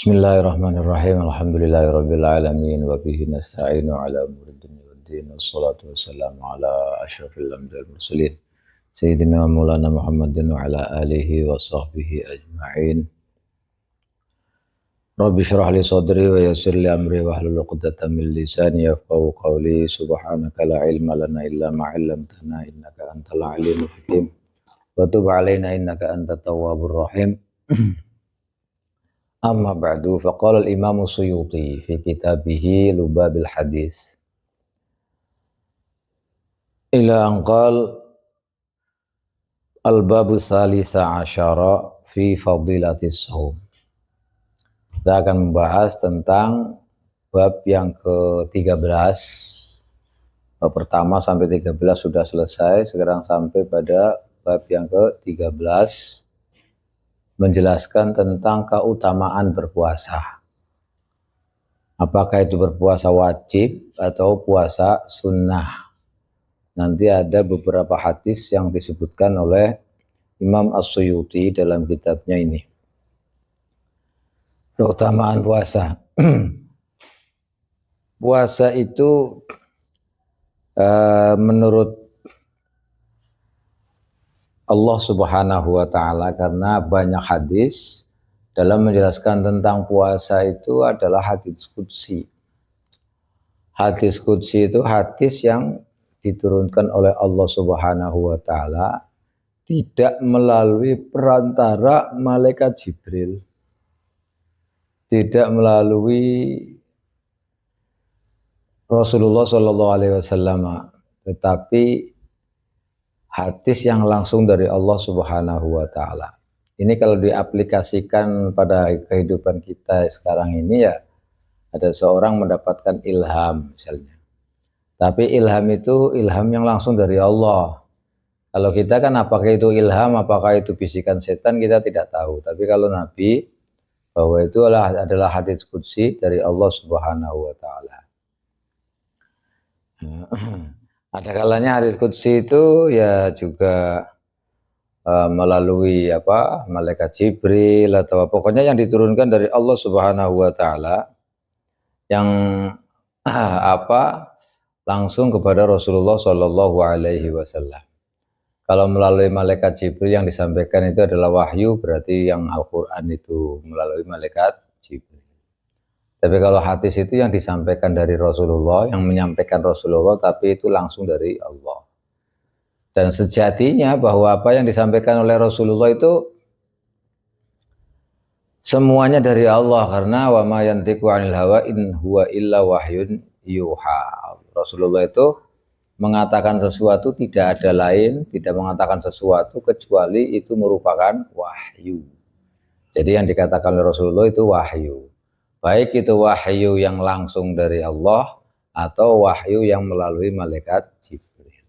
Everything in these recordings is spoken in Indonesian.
Bismillahirrahmanirrahim. Alhamdulillahirabbil alamin wa bihi nasta'inu ala umuri dunya waddin. Wassalatu wassalamu ala asyrafil anbiya'i wal mursalin. Sayyidina Maulana Muhammadin wa ala alihi wa sahbihi ajma'in. Rabbi shrah li sadri wa yassir li amri wa hlul 'uqdatam min lisani yafqahu qawli. Subhanaka la ilma lana illa ma 'allamtana innaka antal alimul hakim. Wa tub 'alaina innaka antat tawwabur rahim. Amma ba'du faqala al-Imam Suyuti fi kitabihi Lubabil Hadis ila anqal al-babu tsalisa asyara fi fadilatis shaum. Kita akan membahas tentang bab yang ke-13. Bab pertama sampai 13 sudah selesai, sekarang sampai pada bab yang ke-13 menjelaskan tentang keutamaan berpuasa. Apakah itu berpuasa wajib atau puasa sunnah? Nanti ada beberapa hadis yang disebutkan oleh Imam As-Suyuti dalam kitabnya ini. Keutamaan puasa. Puasa itu menurut Allah Subhanahu wa Ta'ala, karena banyak hadis dalam menjelaskan tentang puasa itu adalah hadis qudsi. Hadis qudsi itu hadis yang diturunkan oleh Allah Subhanahu wa Ta'ala, tidak melalui perantara malaikat Jibril, tidak melalui Rasulullah Shallallahu Alaihi Wasallam, tetapi hadis yang langsung dari Allah Subhanahu wa Ta'ala. Ini kalau diaplikasikan pada kehidupan kita sekarang ini, ya ada seorang mendapatkan ilham misalnya. Tapi ilham itu ilham yang langsung dari Allah. Kalau kita kan apakah itu ilham, apakah itu bisikan setan, kita tidak tahu. Tapi kalau Nabi, bahwa itu adalah hadis qudsi dari Allah Subhanahu wa Ta'ala. Ada kalanya hadis qudsi itu ya juga melalui malaikat Jibril atau pokoknya yang diturunkan dari Allah Subhanahu wa Ta'ala, yang langsung kepada Rasulullah Shallallahu Alaihi Wasallam. Kalau melalui malaikat Jibril yang disampaikan itu adalah wahyu, berarti yang Al-Quran itu melalui malaikat Jibril. Tapi kalau hadis itu yang disampaikan dari Rasulullah, yang menyampaikan Rasulullah, tapi itu langsung dari Allah. Dan sejatinya bahwa apa yang disampaikan oleh Rasulullah itu semuanya dari Allah, karena wa ma yantiqu 'anil hawa in huwa illa wahyun yuha. Rasulullah itu mengatakan sesuatu, tidak ada lain, tidak mengatakan sesuatu kecuali itu merupakan wahyu. Jadi yang dikatakan oleh Rasulullah itu wahyu. Baik itu wahyu yang langsung dari Allah atau wahyu yang melalui malaikat Jibril.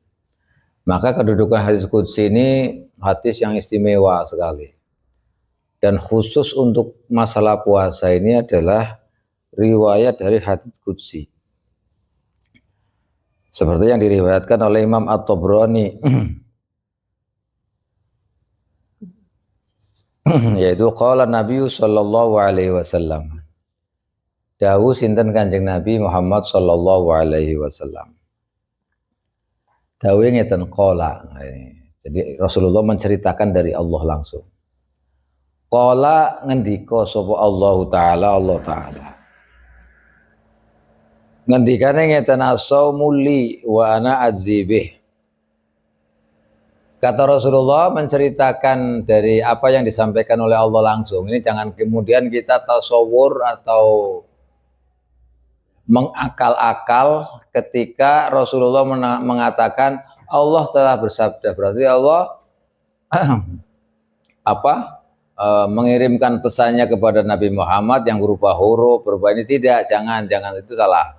Maka kedudukan hadis qudsi ini hadis yang istimewa sekali. Dan khusus untuk masalah puasa ini adalah riwayat dari hadis qudsi. Seperti yang diriwayatkan oleh Imam At-Tabrani. Yaitu qala Nabi sallallahu alaihi wasallam. Dawuh sinten Kanjeng Nabi Muhammad sallallahu alaihi wasallam. Dawuh ngeten qala. Jadi Rasulullah menceritakan dari Allah langsung. Qala ngendika sapa Allah Ta'ala. Ngendikane ngeten as-saumu li wa ana adzibih. Kata Rasulullah menceritakan dari apa yang disampaikan oleh Allah langsung. Ini jangan kemudian kita tasawur atau mengakal-akal ketika Rasulullah mengatakan Allah telah bersabda, berarti Allah mengirimkan pesannya kepada Nabi Muhammad yang berupa huruf, berupa ini. Tidak, jangan itu salah.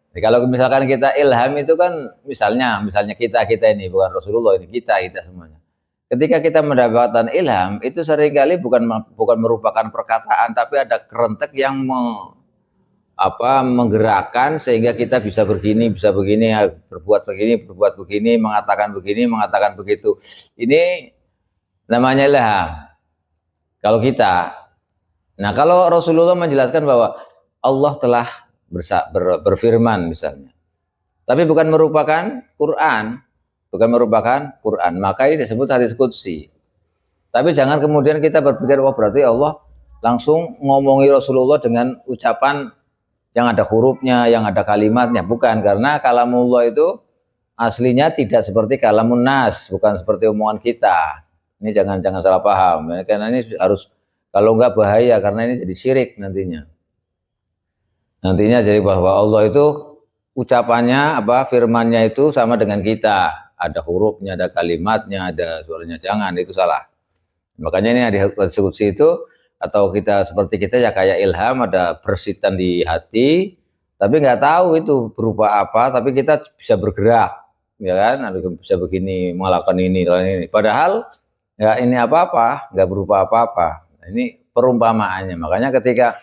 Jadi kalau misalkan kita ilham itu kan misalnya kita ini, bukan Rasulullah, ini kita semuanya. Ketika kita mendapatkan ilham itu seringkali bukan merupakan perkataan, tapi ada kerentek yang menggerakkan sehingga kita bisa begini, berbuat segini, berbuat begini, mengatakan begitu. Ini namanya ilham. Kalau kita, Nah, kalau Rasulullah menjelaskan bahwa Allah telah berfirman misalnya, tapi bukan merupakan Quran, maka ini disebut hadis qudsi. Tapi jangan kemudian kita berpikir, wah berarti Allah langsung ngomongi Rasulullah dengan ucapan yang ada hurufnya, yang ada kalimatnya. Bukan, karena kalamullah itu aslinya tidak seperti kalamun nas, bukan seperti omongan kita. Ini jangan salah paham, ya. Karena ini harus, kalau enggak bahaya, karena ini jadi syirik nantinya. Nantinya jadi bahwa Allah itu ucapannya, firmannya itu sama dengan kita. Ada hurufnya, ada kalimatnya, ada suaranya. Jangan, itu salah. Makanya ini ada diskusi itu, atau kita seperti kita ya kayak ilham, ada bersitan di hati, tapi nggak tahu itu berupa apa, tapi kita bisa bergerak, ya kan, bisa begini, melakukan ini. Padahal ya ini apa-apa, nggak berupa apa-apa. Ini perumpamaannya. Makanya ketika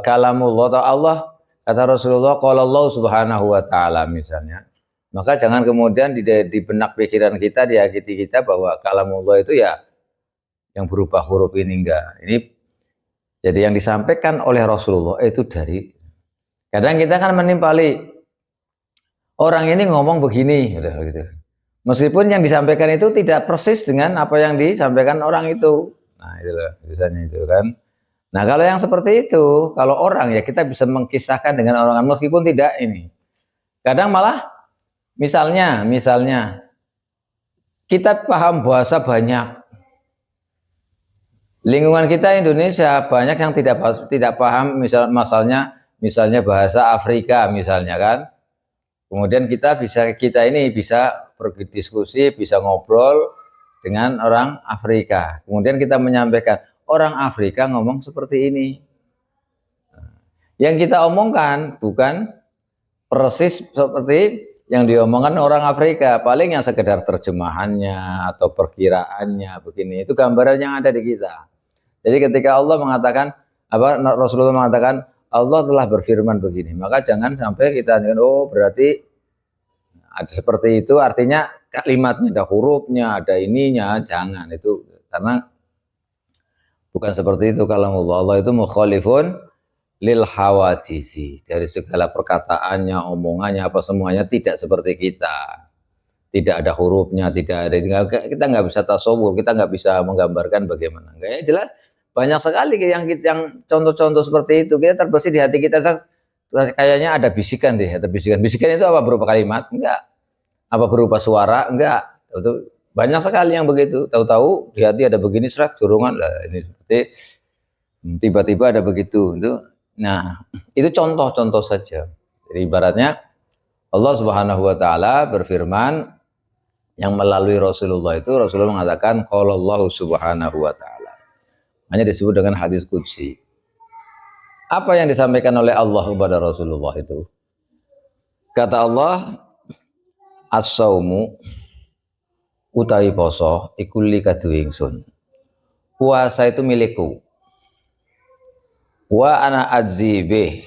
kalamullah atau Allah, kata Rasulullah, qala Allah subhanahu wa ta'ala misalnya, maka jangan kemudian di benak pikiran kita, di hati kita bahwa kalamullah itu ya yang berupa huruf ini, enggak. Ini jadi yang disampaikan oleh Rasulullah itu dari, kadang kita kan menimpali orang ini ngomong begini, udah gitu. Meskipun yang disampaikan itu tidak persis dengan apa yang disampaikan orang itu. Nah, itu loh, biasanya itu kan. Nah, kalau yang seperti itu, kalau orang ya kita bisa mengkisahkan dengan orang meskipun tidak ini. Kadang malah misalnya kita paham bahasa banyak. Lingkungan kita Indonesia banyak yang tidak paham misalnya bahasa Afrika misalnya kan. Kemudian kita ini bisa berdiskusi, bisa ngobrol dengan orang Afrika. Kemudian kita menyampaikan, orang Afrika ngomong seperti ini. Yang kita omongkan bukan persis seperti yang diomongkan orang Afrika, paling yang sekedar terjemahannya atau perkiraannya begini. Itu gambaran yang ada di kita. Jadi ketika Allah mengatakan, Rasulullah mengatakan Allah telah berfirman begini, maka jangan sampai kita oh berarti ada seperti itu, artinya kalimatnya ada hurufnya, ada ininya, jangan. Itu karena bukan seperti itu. Kalau Allah itu mukhalifun lil hawadisi, dari segala perkataannya, omongannya, apa semuanya tidak seperti kita. Tidak ada hurufnya, kita nggak bisa tasawur, kita nggak bisa menggambarkan bagaimana. Kayaknya jelas banyak sekali yang contoh-contoh seperti itu. Kita terbersih di hati kita, kayaknya ada bisikan deh, ada bisikan. Bisikan itu apa, berupa kalimat? Enggak. Apa berupa suara? Enggak. Itu banyak sekali yang begitu. Tahu-tahu di hati ada begini, serat dorongan lah. Ini seperti tiba-tiba ada begitu. Nah, itu contoh-contoh saja. Jadi ibaratnya Allah Subhanahu wa taala berfirman, yang melalui Rasulullah itu, Rasulullah mengatakan qala Allah Subhanahu wa taala. Hanya disebut dengan hadis qudsi. Apa yang disampaikan oleh Allah kepada Rasulullah itu? Kata Allah, as-saumu utawi poso iku li kadue ingsun. Puasa itu milikku. Wa ana adzibih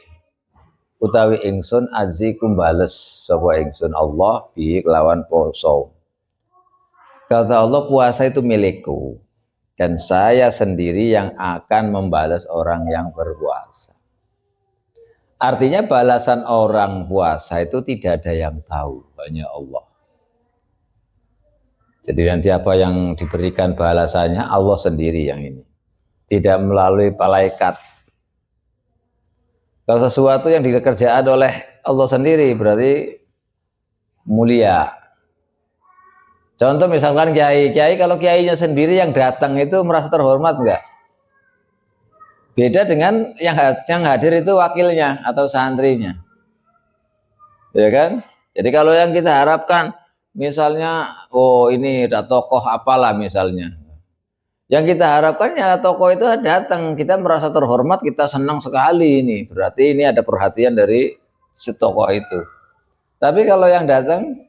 utawi ingsun aji kumbales sapa ingsun Allah bi lawan poso. Kata Allah, puasa itu milikku dan saya sendiri yang akan membalas orang yang berpuasa. Artinya balasan orang puasa itu tidak ada yang tahu, hanya Allah. Jadi nanti apa yang diberikan balasannya Allah sendiri yang ini. Tidak melalui malaikat. Kalau sesuatu yang dikerjakan oleh Allah sendiri berarti mulia. Contoh misalkan kiai kalau kiainya sendiri yang datang itu merasa terhormat enggak? Beda dengan yang hadir itu wakilnya atau santrinya. Ya kan? Jadi kalau yang kita harapkan misalnya oh ini ada tokoh apalah misalnya. Yang kita harapkan ya tokoh itu datang, kita merasa terhormat, kita senang sekali ini. Berarti ini ada perhatian dari si tokoh itu. Tapi kalau yang datang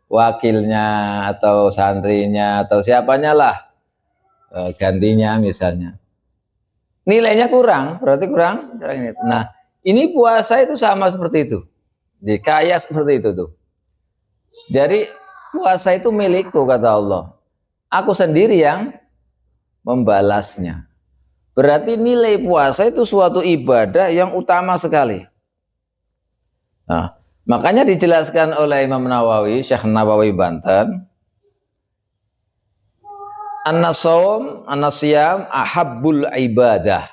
wakilnya atau santrinya atau siapanya lah gantinya misalnya, nilainya kurang, berarti kurang. Nah, ini puasa itu sama seperti itu, kaya seperti itu tuh. Jadi puasa itu milikku kata Allah, aku sendiri yang membalasnya. Berarti nilai puasa itu suatu ibadah yang utama sekali. Nah, makanya dijelaskan oleh Imam Nawawi, Syekh Nawawi Banten, an-nasawm, an-nasyam ahabbul ibadah.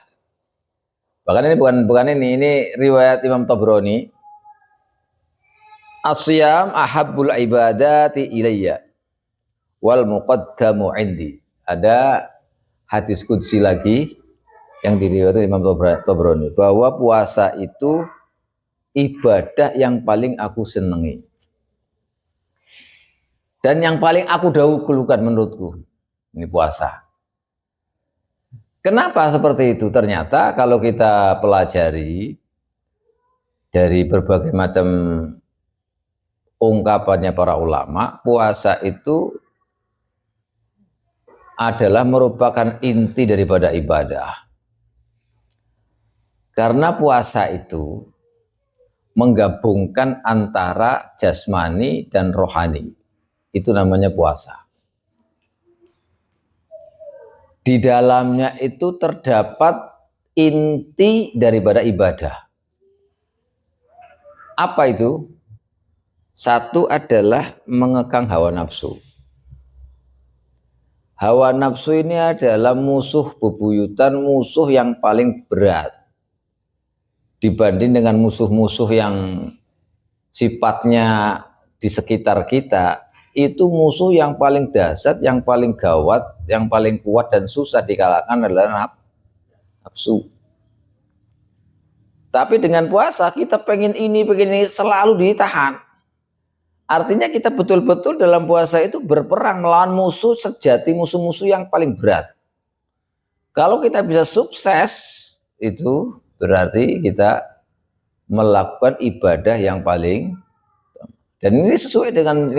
Bahkan ini bukan ini riwayat Imam Tabrani. Asyam ahabbul ibadati ilayya wal muqaddamu indi. Ada hadis qudsi lagi yang diriwayatkan Imam Tabrani bahwa puasa itu ibadah yang paling aku senangi dan yang paling aku dahulukan menurutku. Ini puasa. Kenapa seperti itu? Ternyata kalau kita pelajari dari berbagai macam ungkapannya para ulama, puasa itu adalah merupakan inti daripada ibadah. Karena puasa itu menggabungkan antara jasmani dan rohani. Itu namanya puasa. Di dalamnya itu terdapat inti daripada ibadah. Apa itu? Satu adalah mengekang hawa nafsu. Hawa nafsu ini adalah musuh bebuyutan, musuh yang paling berat dibanding dengan musuh-musuh yang sifatnya di sekitar kita. Itu musuh yang paling dahsyat, yang paling gawat, yang paling kuat dan susah dikalahkan adalah nafsu. Tapi dengan puasa kita pengen ini selalu ditahan. Artinya kita betul-betul dalam puasa itu berperang melawan musuh sejati, musuh-musuh yang paling berat. Kalau kita bisa sukses, itu berarti kita melakukan ibadah yang paling, dan ini sesuai dengan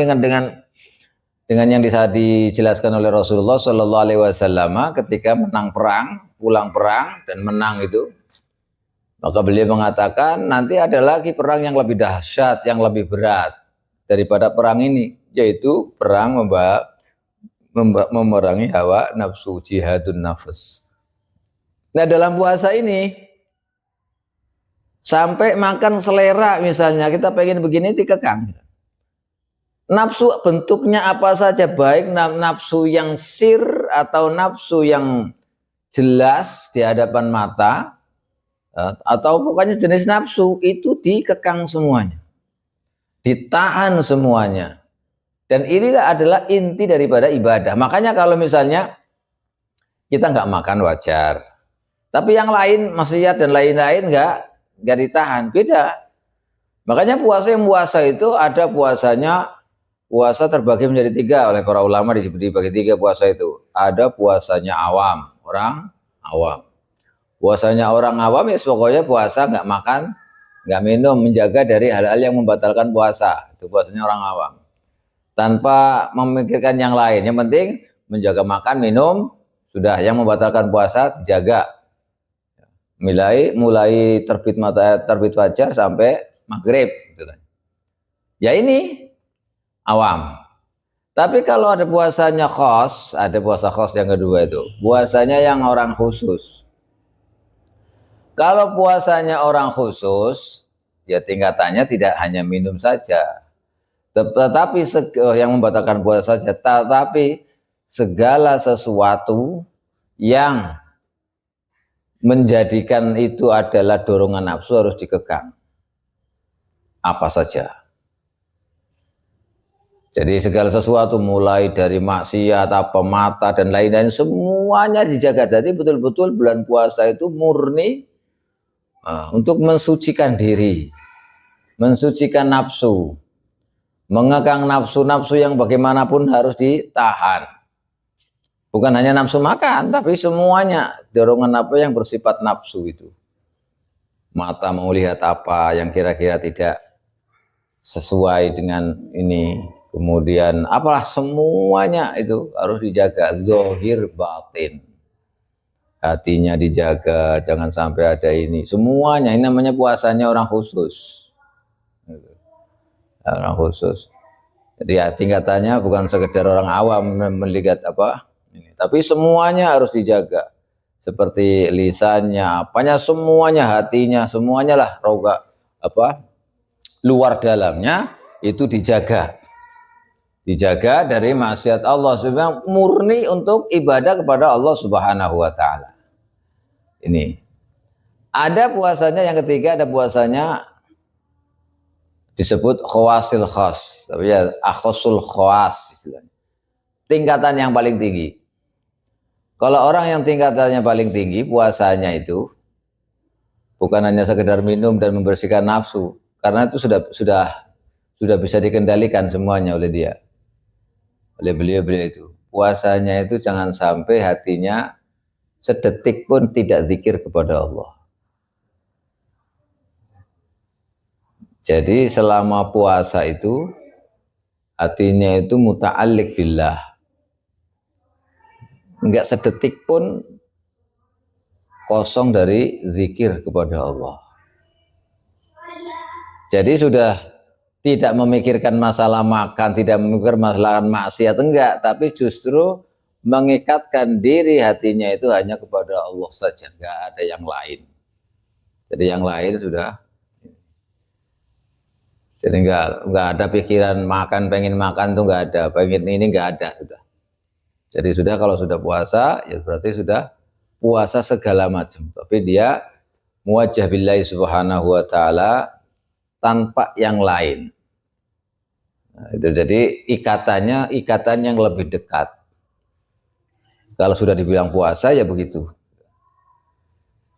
yang dijelaskan oleh Rasulullah Shallallahu Alaihi Wasallam ketika menang perang, pulang perang dan menang itu, maka beliau mengatakan nanti ada lagi perang yang lebih dahsyat, yang lebih berat daripada perang ini, yaitu perang memerangi hawa nafsu, jihadun nafs. Nah dalam puasa ini sampai makan selera misalnya, kita pengen begini dikekang. Nafsu bentuknya apa saja, baik nafsu yang sir atau nafsu yang jelas di hadapan mata, atau pokoknya jenis nafsu itu dikekang semuanya, ditahan semuanya. Dan inilah adalah inti daripada ibadah. Makanya kalau misalnya kita nggak makan wajar, tapi yang lain maksiat dan lain-lain nggak ditahan, beda. Makanya puasa itu ada puasanya. Puasa terbagi menjadi tiga oleh para ulama, dibagi tiga puasa itu. Ada puasanya awam, orang awam. Puasanya orang awam ya pokoknya puasa nggak makan, nggak minum, menjaga dari hal-hal yang membatalkan puasa. Itu puasanya orang awam. Tanpa memikirkan yang lain. Yang penting menjaga makan, minum, sudah. Yang membatalkan puasa dijaga. Mulai terbit fajar sampai maghrib. Ya ini awam. Tapi kalau ada puasanya khos, ada puasa khos yang kedua itu, puasanya yang orang khusus. Kalau puasanya orang khusus, ya tingkatannya tidak hanya minum saja, tetapi yang membatalkan puasa saja, tetapi segala sesuatu yang menjadikan itu adalah dorongan nafsu harus dikekang. Apa saja. Jadi segala sesuatu mulai dari maksiat, apa mata dan lain-lain semuanya dijaga. Jadi betul-betul bulan puasa itu murni untuk mensucikan diri, mensucikan nafsu, mengekang nafsu-nafsu yang bagaimanapun harus ditahan. Bukan hanya nafsu makan, tapi semuanya dorongan apa yang bersifat nafsu itu. Mata mau lihat apa yang kira-kira tidak sesuai dengan ini. Kemudian apalah semuanya itu harus dijaga, zahir batin. Hatinya dijaga, jangan sampai ada ini. Semuanya ini namanya puasanya orang khusus. Orang khusus. Jadi ya tingkatannya bukan sekedar orang awam melihat apa ini, tapi semuanya harus dijaga. seperti lisannya, apanya, semuanya, hatinya, semuanya lah, roga apa luar dalamnya itu dijaga dari maksiat Allah Subhanahu, murni untuk ibadah kepada Allah Subhanahu wa taala. Ini ada puasanya yang ketiga, ada puasanya disebut khawasil khas, tapi ya akhasul khawas istilahnya, tingkatan yang paling tinggi. Kalau orang yang tingkatannya paling tinggi puasanya itu bukan hanya sekedar minum dan membersihkan nafsu, karena itu sudah bisa dikendalikan semuanya oleh dia, oleh beliau itu. Puasanya itu jangan sampai hatinya sedetik pun tidak zikir kepada Allah. Jadi selama puasa itu hatinya itu muta'alliq billah, enggak sedetik pun kosong dari zikir kepada Allah. Jadi sudah tidak memikirkan masalah makan, tidak memikirkan masalah maksiat, enggak, tapi justru mengikatkan diri hatinya itu hanya kepada Allah saja, enggak ada yang lain. Jadi yang lain sudah, jadi enggak ada pikiran makan, pengen makan tuh enggak ada, pengen ini enggak ada sudah. Jadi sudah, kalau sudah puasa ya berarti sudah puasa segala macam, tapi dia muwajjah billahi subhanahu wa ta'ala tanpa yang lain. Nah, itu jadi ikatan yang lebih dekat. Kalau sudah dibilang puasa ya begitu.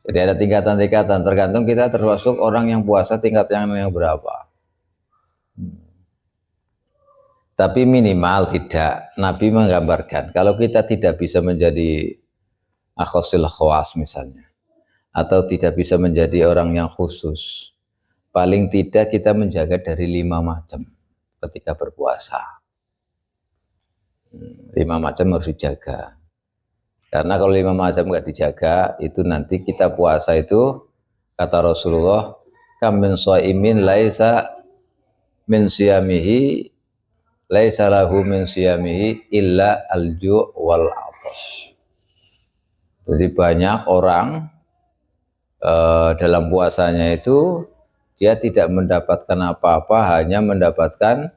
Jadi ada tingkatan-tingkatan, tergantung kita termasuk orang yang puasa tingkat yang berapa. Tapi minimal tidak. Nabi menggambarkan kalau kita tidak bisa menjadi akhasil khawas misalnya, atau tidak bisa menjadi orang yang khusus, paling tidak kita menjaga dari 5 macam ketika berpuasa. 5 macam harus dijaga. Karena kalau 5 macam nggak dijaga, itu nanti kita puasa itu, kata Rasulullah, kam min shaimin laisa min siyamihi laisa lahu min siyamihi illa al-ju' wal 'athas. Jadi banyak orang dalam puasanya itu dia tidak mendapatkan apa-apa, hanya mendapatkan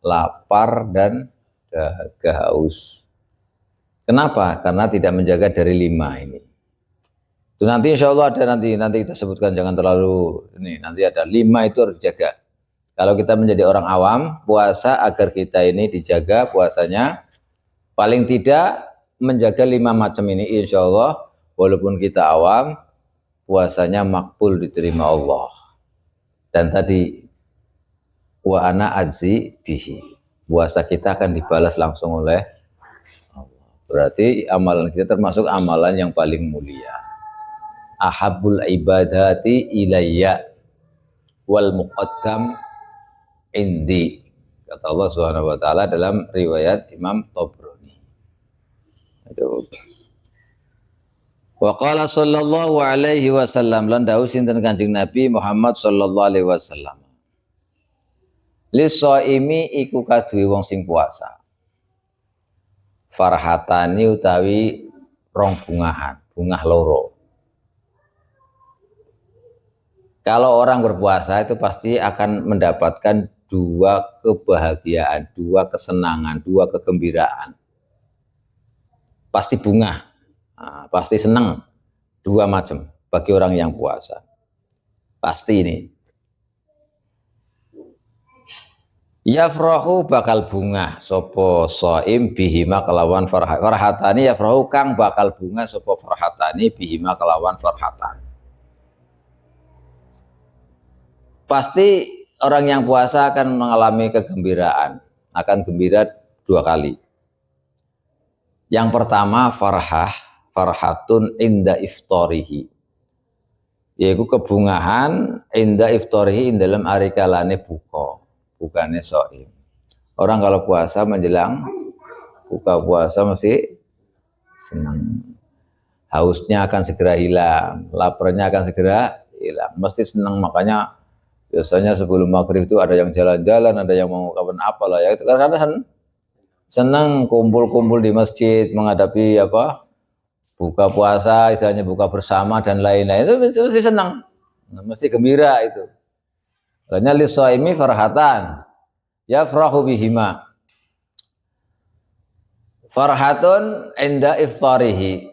lapar dan dahaga, haus. Kenapa? Karena tidak menjaga dari 5 ini. Itu nanti insya Allah ada, nanti kita sebutkan, jangan terlalu ini, nanti ada 5 itu harus dijaga. Kalau kita menjadi orang awam, puasa agar kita ini dijaga puasanya, paling tidak menjaga 5 macam ini, insya Allah walaupun kita awam, puasanya makbul, diterima Allah. Dan tadi wa ana ajzi bihi, puasa kita akan dibalas langsung oleh Allah. Berarti amalan kita termasuk amalan yang paling mulia. Ahabbul ibadati ilayya wal muqaddam indi, kata Allah Subhanahu wa taala dalam riwayat Imam Tabrani. Itu. Wa qala sallallahu alaihi wasallam, lan dawuh sinten Kanjeng Nabi Muhammad sallallahu alaihi wasallam, lisaimi iku kaduwe wong sing puasa, farhatani utawi rong bungahan, bungah loro. Kalau orang berpuasa itu pasti akan mendapatkan 2 kebahagiaan, 2 kesenangan, 2 kegembiraan. Pasti bunga, nah, pasti senang, 2 macam bagi orang yang puasa. Pasti ini. Yafrahu bakal bunga sopo shaim bihima kelawan farhatani, yafrahu kang bakal bunga sopo farhatani bihima kelawan farhatan. Pasti orang yang puasa akan mengalami kegembiraan, akan gembira 2 kali. Yang pertama farhatun inda iftarihi, yaitu kebungahan inda iftarihi, dalam hari kalane bukane shaim. Orang kalau puasa menjelang buka puasa mesti senang, hausnya akan segera hilang, laparnya akan segera hilang, mesti senang. Makanya biasanya sebelum maghrib itu ada yang jalan-jalan, ada yang mau kapan apalah ya, itu karena senang kumpul-kumpul di masjid menghadapi buka puasa, istilahnya buka bersama dan lain-lain, itu mesti senang, mesti gembira itu. Karena lisaimi farhatan, yafrahu bihima. Farhatun inda iftarihi.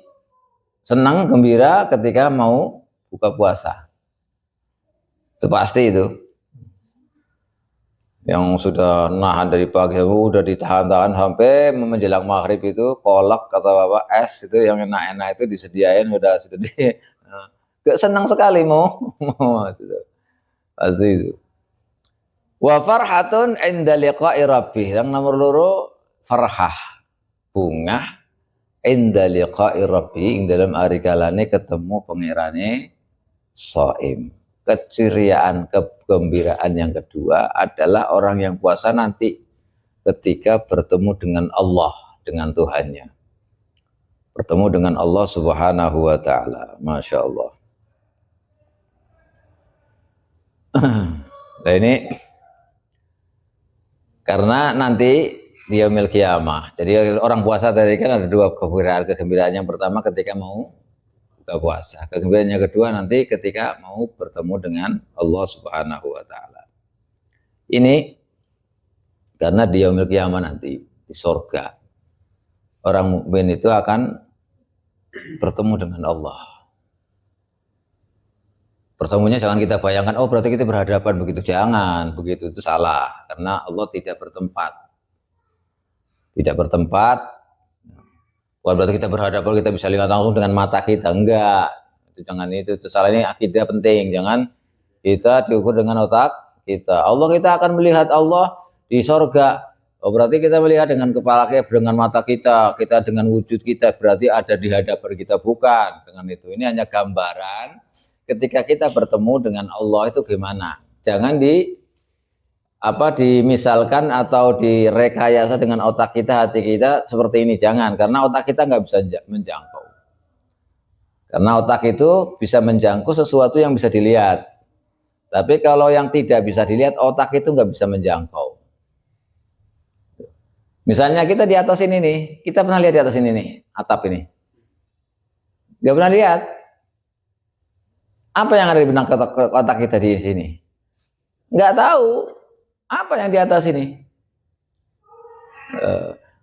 Senang, gembira ketika mau buka puasa. Itu pasti itu. Yang sudah nahan dari pagi, udah ditahan-tahan sampai menjelang maghrib itu, kolak kata bapak, es itu yang enak-enak itu disediain, sudah di, gak senang sekali mau pasti itu. Wa farhatun inda liqa'i rabbih. Yang nomor loro farhah, bunga inda liqa'i rabbih, dalam hari kalane ketemu pengirane shaim. Keceriaan, kegembiraan yang kedua adalah orang yang puasa nanti ketika bertemu dengan Allah, dengan Tuhannya, bertemu dengan Allah Subhanahu wa ta'ala. Masya Allah. Nah ini karena nanti dia yaumil qiyamah. Jadi orang puasa tadi kan ada dua kegembiraan. Kegembiraan yang pertama ketika mau buka puasa. Kegembiraan yang kedua nanti ketika mau bertemu dengan Allah Subhanahu wa ta'ala. Ini karena di yaumil qiyamah nanti di surga orang mukmin itu akan bertemu dengan Allah. Pertemunya jangan kita bayangkan, oh berarti kita berhadapan begitu. Jangan, begitu itu salah. Karena Allah tidak bertempat. Tidak bertempat. Bukan berarti kita berhadapan, kita bisa lihat langsung dengan mata kita. Enggak. Itu jangan itu. Salah, ini akidah penting. Jangan kita diukur dengan otak kita. Allah, kita akan melihat Allah di sorga. Oh berarti kita melihat dengan kepala kita, dengan mata kita. Kita dengan wujud kita. Berarti ada di hadapan kita. Bukan dengan itu. Ini hanya gambaran. Ketika kita bertemu dengan Allah itu gimana? Jangan dimisalkan atau direkayasa dengan otak kita, hati kita seperti ini. Jangan, karena otak kita nggak bisa menjangkau. Karena otak itu bisa menjangkau sesuatu yang bisa dilihat. Tapi kalau yang tidak bisa dilihat, otak itu nggak bisa menjangkau. Misalnya kita di atas ini nih, kita pernah lihat di atas ini nih, atap ini. Nggak pernah lihat. Apa yang ada di benak otak kita di sini? Nggak tahu. Apa yang di atas ini?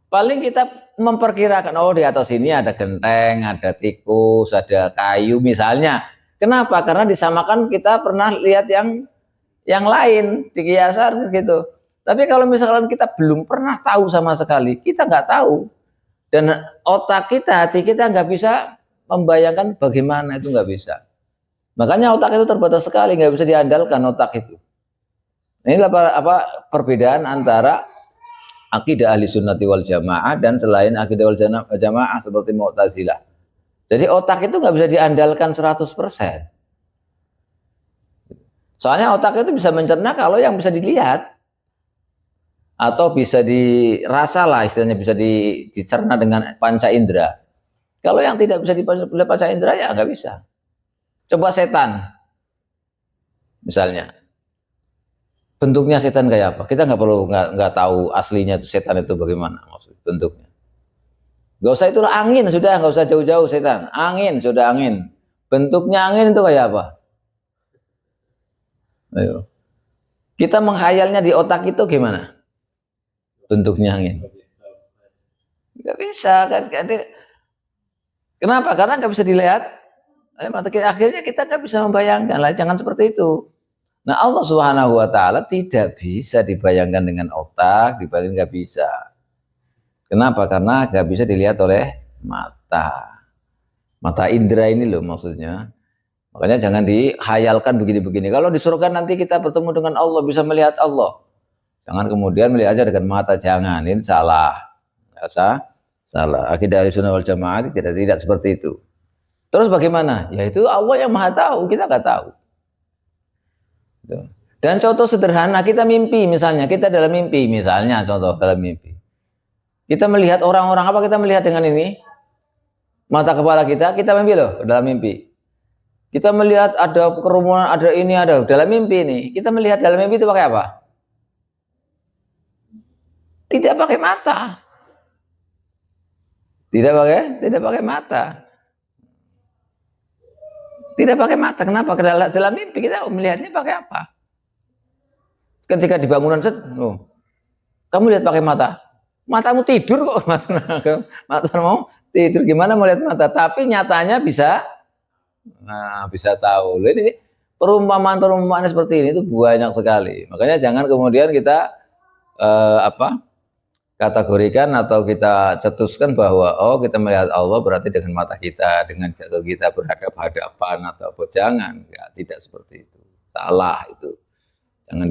Paling kita memperkirakan, oh di atas ini ada genteng, ada tikus, ada kayu misalnya. Kenapa? Karena disamakan kita pernah lihat yang lain, dikiaskan gitu. Tapi kalau misalkan kita belum pernah tahu sama sekali, kita nggak tahu. Dan otak kita, hati kita nggak bisa membayangkan bagaimana, itu nggak bisa. Makanya otak itu terbatas sekali, nggak bisa diandalkan otak itu. Ini apa perbedaan antara akidah ahli sunnati wal jamaah dan selain akidah wal jamaah seperti Mu'tazilah. Jadi otak itu nggak bisa diandalkan 100%. Soalnya otak itu bisa mencerna kalau yang bisa dilihat atau bisa dirasa lah, istilahnya bisa dicerna dengan panca indera. Kalau yang tidak bisa dilihat panca indera ya nggak bisa. Coba setan, misalnya, bentuknya setan kayak apa? Kita nggak tahu aslinya itu setan itu bagaimana maksud bentuknya. Gak usah itulah angin sudah, nggak usah jauh-jauh setan. Angin sudah angin. Bentuknya angin itu kayak apa? Ayo. Kita menghayalnya di otak itu gimana? Bentuknya angin. Nggak bisa kan? Kenapa? Karena nggak bisa dilihat. Akhirnya kita nggak bisa membayangkan lah, jangan seperti itu. Nah Allah Subhanahu wa ta'ala tidak bisa dibayangkan dengan otak, dibayangkan nggak bisa. Kenapa? Karena nggak bisa dilihat oleh mata indera ini loh maksudnya. Makanya jangan dihayalkan begini-begini. Kalau di surga nanti kita bertemu dengan Allah, bisa melihat Allah. Jangan kemudian melihat aja dengan mata, jangan, ini salah. Salah. Akidah Ahlussunnah wal Jamaah tidak seperti itu. Terus bagaimana? Ya itu Allah yang maha tahu, kita nggak tahu. Dan contoh sederhana, kita mimpi misalnya, kita dalam mimpi misalnya, contoh dalam mimpi. Kita melihat orang-orang apa, kita melihat dengan ini, mata kepala kita mimpi loh, dalam mimpi. Kita melihat ada kerumunan, ada ini, ada dalam mimpi ini. Kita melihat dalam mimpi itu pakai apa? Tidak pakai mata. Tidak pakai mata. Tidak pakai mata. Kenapa? Karena dalam mimpi kita melihatnya pakai apa? Ketika di bangunan kamu lihat pakai mata. Matamu tidur kok, mata mau tidur gimana mau lihat mata? Tapi nyatanya bisa tahu. Ini perumpamaan seperti ini itu banyak sekali. Makanya jangan kemudian kita kategorikan atau kita cetuskan bahwa kita melihat Allah berarti dengan mata kita, dengan jatuh kita berhadapan atau jangan, ya, tidak seperti itu. Salah itu. Jangan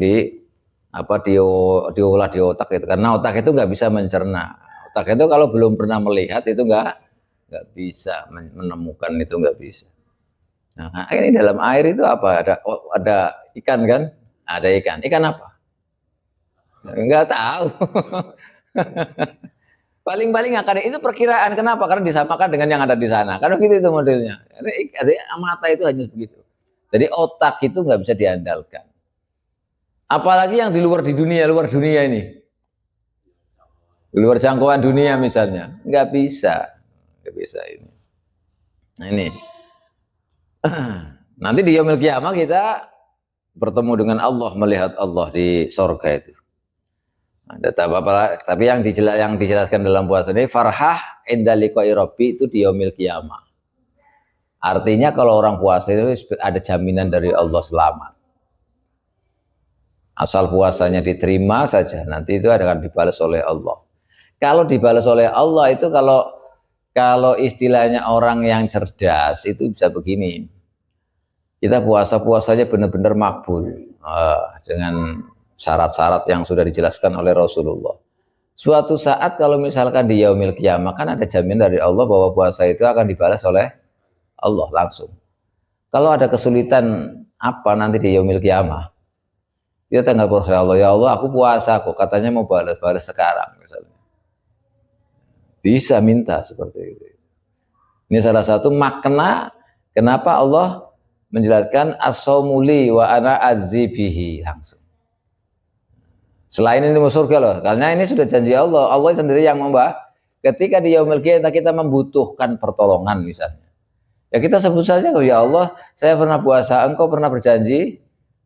diolah di otak itu, karena otak itu nggak bisa mencerna. Otak itu kalau belum pernah melihat itu nggak bisa menemukan, itu nggak bisa. Nah, ini dalam air itu apa? Ada ikan kan? Ada ikan. Ikan apa? Nggak tahu. Paling-paling akan itu perkiraan. Kenapa? Karena disamakan dengan yang ada di sana. Karena gitu itu modelnya. Jadi mata itu hanya begitu. Jadi otak itu nggak bisa diandalkan. Apalagi yang di luar dunia ini, di luar jangkauan dunia misalnya, nggak bisa ini. Nah ini, nanti di yaumil qiyamah kita bertemu dengan Allah, melihat Allah di sorga itu. Tapi yang dijelaskan dalam puasa ini, farhah inda liqa'i rabbi, itu di yaumil qiyamah. Artinya kalau orang puasa itu ada jaminan dari Allah selamat. Asal puasanya diterima saja, nanti itu akan dibalas oleh Allah. Kalau dibalas oleh Allah itu kalau istilahnya orang yang cerdas itu bisa begini. Kita puasanya benar-benar makbul dengan syarat-syarat yang sudah dijelaskan oleh Rasulullah. Suatu saat kalau misalkan di yaumil qiyamah kan ada jaminan dari Allah bahwa puasa itu akan dibalas oleh Allah langsung. Kalau ada kesulitan apa nanti di yaumil qiyamah, kita tanggal puasa Allah, ya Allah aku puasa kok, katanya mau balas sekarang misalnya. Bisa minta seperti itu. Ini salah satu makna kenapa Allah menjelaskan as-saumuli wa ana adzibihi langsung. Selain ini mau surga loh, karena ini sudah janji Allah. Allah sendiri yang membahas. Ketika di yaumil qiyamah kita membutuhkan pertolongan misalnya, ya kita sebut saja, ya Allah, saya pernah puasa, engkau pernah berjanji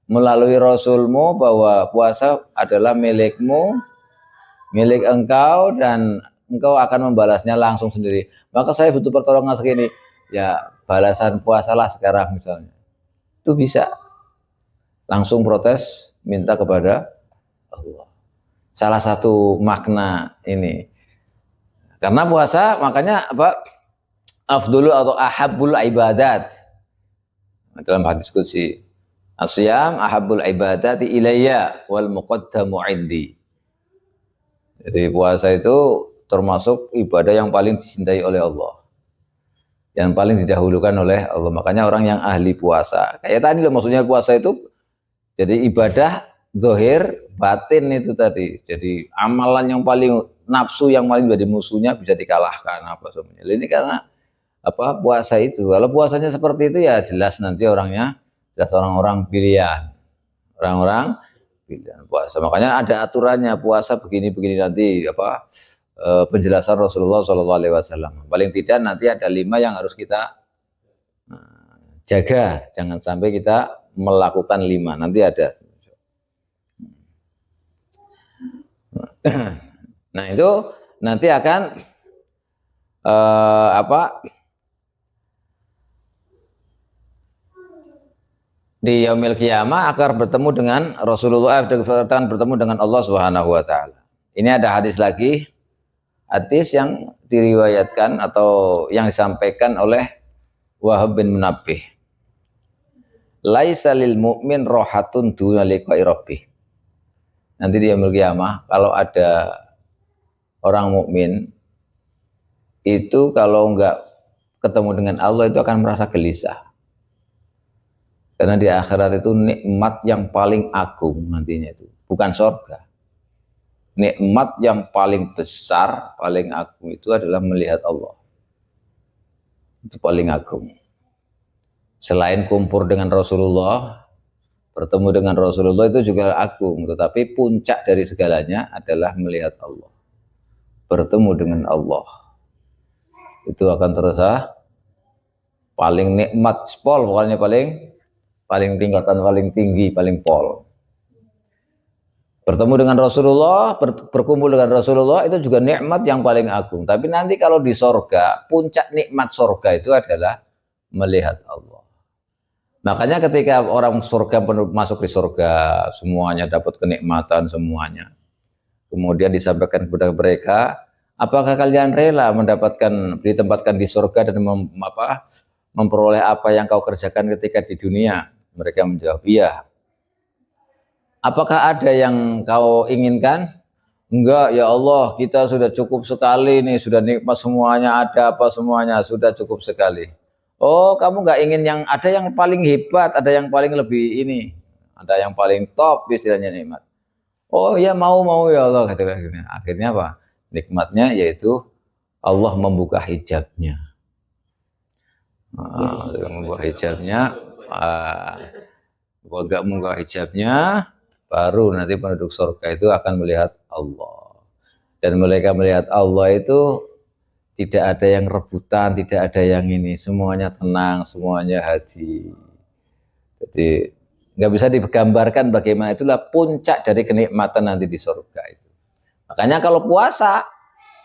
melalui Rasulmu bahwa puasa adalah milikmu, milik engkau, dan engkau akan membalasnya langsung sendiri. Maka saya butuh pertolongan segini, ya balasan puasalah sekarang misalnya. Itu bisa langsung protes, minta kepada Allah. Salah satu makna ini. Karena puasa makanya afdulu atau ahabbul ibadat. Dalam hadis qudsi, asyam ahabbul ibadati ilayya wal muqaddamu indi. Jadi puasa itu termasuk ibadah yang paling dicintai oleh Allah, yang paling didahulukan oleh Allah. Makanya orang yang ahli puasa, kayak tadi loh, maksudnya puasa itu jadi ibadah zahir batin itu tadi. Jadi amalan yang paling nafsu yang paling jadi musuhnya bisa dikalahkan apa semuanya. Ini karena puasa itu. Kalau puasanya seperti itu ya jelas nanti orangnya jelas orang-orang pilihan. Orang-orang pilihan puasa. Makanya ada aturannya, puasa begini-begini nanti penjelasan Rasulullah SAW. Paling tidak nanti ada 5 yang harus kita jaga. Jangan sampai kita melakukan 5. Nanti ada. Nah itu nanti akan di yaumil qiyamah akan bertemu dengan Rasulullah, akan bertemu dengan Allah Subhanahu wa taala. Ini ada hadis lagi, hadis yang diriwayatkan atau yang disampaikan oleh Wahab bin Munabbih. Laisa lil mu'min rohatun duna liqa'i rabbih. Nanti di yaumil qiyamah kalau ada orang mukmin itu kalau enggak ketemu dengan Allah itu akan merasa gelisah. Karena di akhirat itu nikmat yang paling agung nantinya itu, bukan surga. Nikmat yang paling besar, paling agung itu adalah melihat Allah. Itu paling agung. Selain kumpul dengan Rasulullah, bertemu dengan Rasulullah itu juga agung, tetapi puncak dari segalanya adalah melihat Allah. Bertemu dengan Allah. Itu akan terasa paling nikmat pol, pokoknya paling tingkatan paling tinggi, paling pol. Bertemu dengan Rasulullah, berkumpul dengan Rasulullah itu juga nikmat yang paling agung. Tapi nanti kalau di sorga, puncak nikmat sorga itu adalah melihat Allah. Makanya ketika orang surga masuk di surga, semuanya dapat kenikmatan semuanya. Kemudian disampaikan kepada mereka, apakah kalian rela ditempatkan di surga dan memperoleh apa yang kau kerjakan ketika di dunia? Mereka menjawab, iya. Apakah ada yang kau inginkan? Enggak, ya Allah, kita sudah cukup sekali nih, sudah nikmat semuanya, ada apa semuanya, sudah cukup sekali. Oh, kamu nggak ingin ada yang paling hebat, ada yang paling lebih ini, ada yang paling top istilahnya nikmat. Oh ya mau ya Allah, kata akhirnya apa? Nikmatnya yaitu Allah membuka hijabnya. Membuka hijabnya, membuka hijabnya, baru nanti penduduk surga itu akan melihat Allah. Dan mereka melihat Allah itu tidak ada yang rebutan, tidak ada yang ini, semuanya tenang, semuanya haji. Jadi nggak bisa digambarkan bagaimana, itulah puncak dari kenikmatan nanti di surga itu. Makanya kalau puasa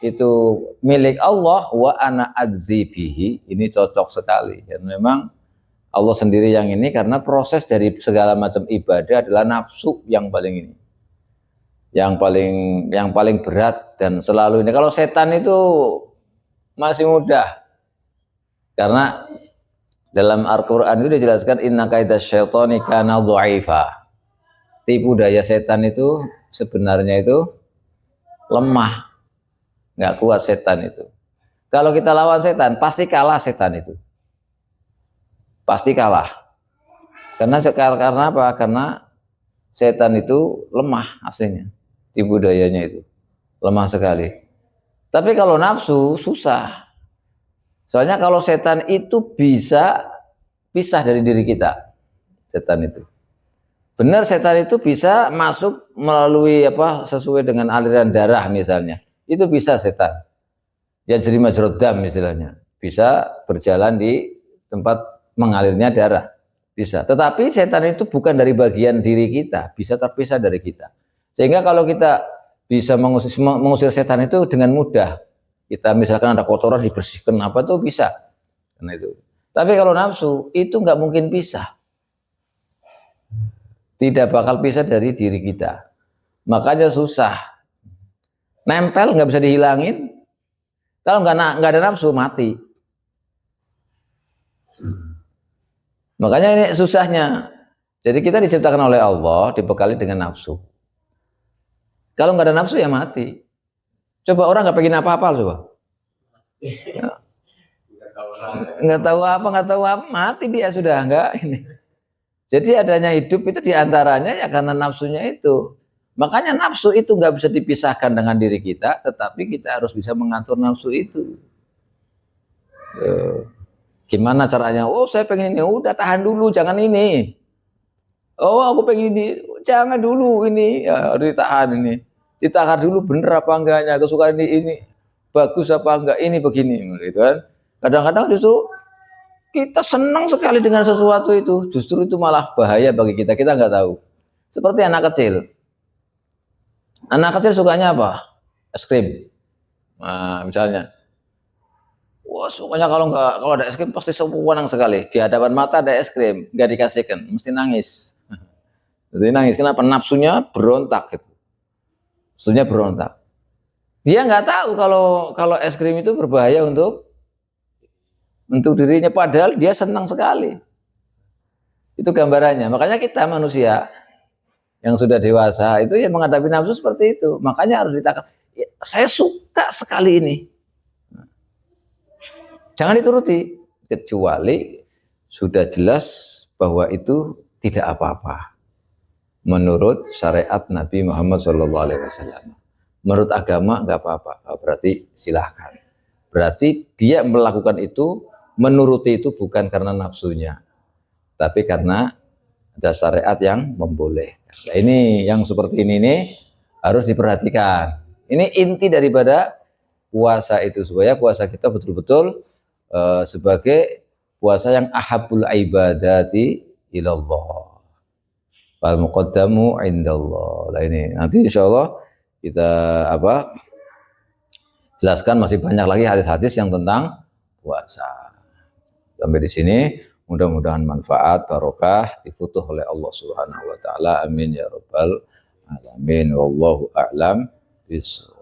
itu milik Allah, wa ana adzibihi, ini cocok sekali. Dan memang Allah sendiri yang ini, karena proses dari segala macam ibadah adalah nafsu yang paling ini, yang paling berat dan selalu ini. Kalau setan itu masih mudah, karena dalam Al-Quran itu dijelaskan inna kaidah syaitani kana dha'ifa. Tipu daya setan itu sebenarnya itu lemah, nggak kuat setan itu. Kalau kita lawan setan pasti kalah, setan itu pasti kalah. Karena apa? Karena setan itu lemah aslinya, tipu dayanya itu lemah sekali. Tapi kalau nafsu susah. Soalnya kalau setan itu bisa pisah dari diri kita. Setan itu. Benar, setan itu bisa masuk melalui sesuai dengan aliran darah misalnya. Itu bisa setan. Ya jadi majrud dam istilahnya. Bisa berjalan di tempat mengalirnya darah. Bisa. Tetapi setan itu bukan dari bagian diri kita, bisa terpisah dari kita. Sehingga kalau kita bisa mengusir setan itu dengan mudah. Kita misalkan ada kotoran dibersihkan apa tuh bisa. Karena itu. Tapi kalau nafsu itu nggak mungkin pisah. Tidak bakal pisah dari diri kita. Makanya susah. Nempel nggak bisa dihilangin. Kalau nggak ada nafsu mati. Makanya ini susahnya. Jadi kita diciptakan oleh Allah dibekali dengan nafsu. Kalau nggak ada nafsu ya mati. Coba orang nggak pengen apa-apa coba. Ya. Nggak tahu apa, mati dia sudah nggak ini. Jadi adanya hidup itu diantaranya ya karena nafsunya itu. Makanya nafsu itu nggak bisa dipisahkan dengan diri kita, tetapi kita harus bisa mengatur nafsu itu. Gimana caranya? Oh saya pengen ini, udah tahan dulu, jangan ini. Oh aku pengen ini, jangan dulu ini, ya harus ditahan ini. Ditahan dulu bener apa enggaknya, kesukaan ini bagus apa enggak, ini begini gitu kan. Kadang-kadang justru kita senang sekali dengan sesuatu itu, justru itu malah bahaya bagi kita nggak tahu. Seperti anak kecil. Anak kecil sukanya apa? Es krim. Nah, misalnya. Wah, pokoknya kalau ada es krim pasti senang sekali. Di hadapan mata ada es krim, nggak dikasihkan, mesti nangis. Jadi nangis kenapa? Nafsunya berontak gitu. Nafsunya berontak. Dia nggak tahu kalau es krim itu berbahaya untuk dirinya, padahal dia senang sekali. Itu gambarannya. Makanya kita manusia yang sudah dewasa itu ya menghadapi nafsu seperti itu. Makanya harus ditahan. Ya, saya suka sekali ini. Jangan dituruti, kecuali sudah jelas bahwa itu tidak apa-apa. Menurut syariat Nabi Muhammad SAW. Menurut agama nggak apa-apa, berarti silahkan. Berarti dia melakukan itu, menuruti itu bukan karena nafsunya, tapi karena ada syariat yang membolehkan. Nah, ini yang seperti ini nih harus diperhatikan. Ini inti daripada puasa itu, supaya puasa kita betul-betul sebagai puasa yang ahabul ibadati ilallah. Wal muqaddamu indallah. Nah ini nanti insyaallah kita jelaskan masih banyak lagi hadis-hadis yang tentang puasa. Sampai di sini mudah-mudahan manfaat barokah difutuh oleh Allah Subhanahu wa taala. Amin ya rabbal alamin. Wallahu a'lam bishawab.